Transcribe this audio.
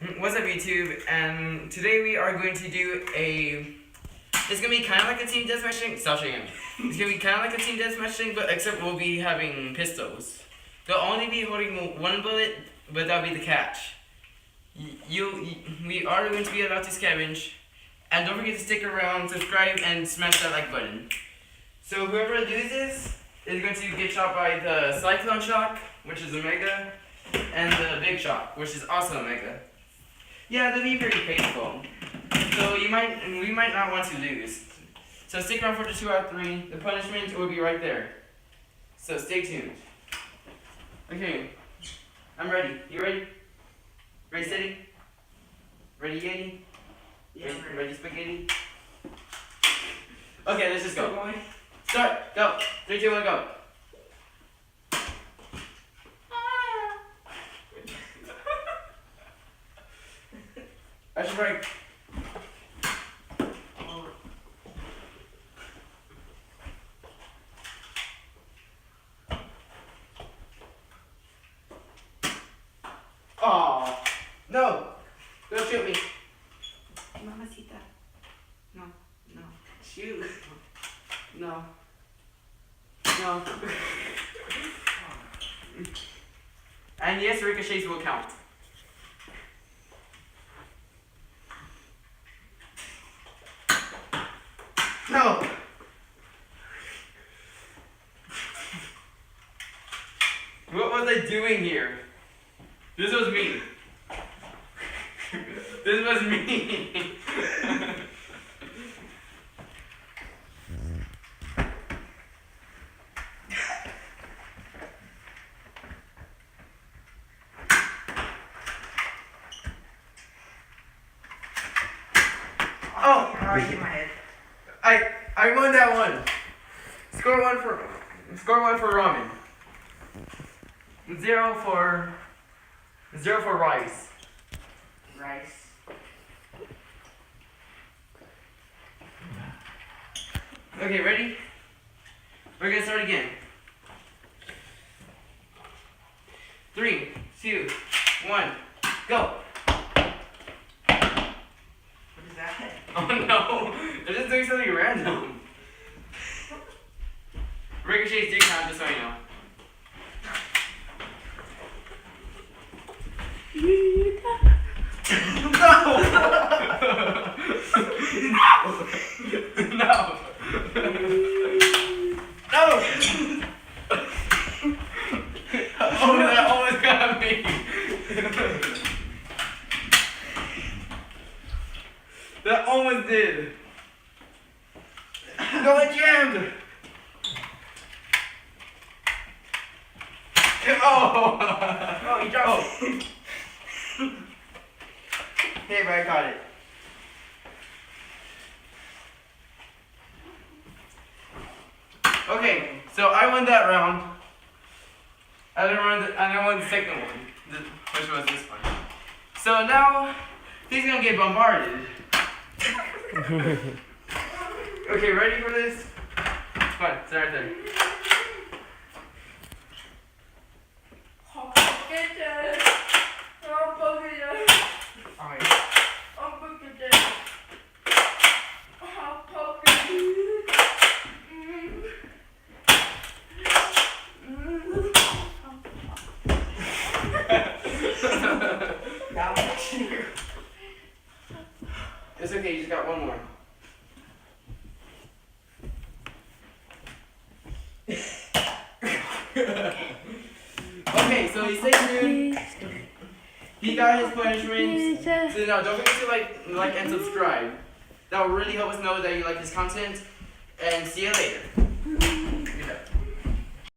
What's up, YouTube? And today we are going to do it's gonna be kind of like a team deathmatch thing. Stop shaking. It's gonna be kind of like a team deathmatch thing, but except we'll be having pistols. They'll only be holding one bullet, but that'll be the catch. We are going to be allowed to scavenge, and don't forget to stick around, subscribe, and smash that like button. So whoever loses is going to get shot by the Cyclone Shock, which is a mega, and the Big Shock, which is also a mega. Yeah, they'll be pretty painful. So we might not want to lose. So stick around for the 2 out of 3. The punishment will be right there. So stay tuned. Okay, I'm ready. You ready? Ready, steady? Ready, Yeti? Yeah. Ready, spaghetti? Okay, let's just go. Start. Go. 3, 2, 1, go. Action break. Oh no! Don't shoot me. Mamacita. No. Shoot. No. No. And yes, ricochets will count. No! What was I doing here? This was me. This was me. Oh! I hit my head. I won that one. Score one for ramen. 0 for rice. Rice. Okay, ready? We're gonna start again. 3, 2, 1, go. What is that? Oh no, they're just doing something random. Ricochets do count, just so you know. No! No! No! Oh, that almost got me. That almost did. No, it jammed. Oh! Oh, you dropped it. Hey, but I caught it. Okay, so I won that round. I didn't win the second one, which was this one. So now he's gonna get bombarded. Okay, ready for this? Come on, start right there. It's okay, you just got one more. Okay, so he stayed tuned. He got his punishment. So now don't forget to like and subscribe. That will really help us know that you like this content. And see you later.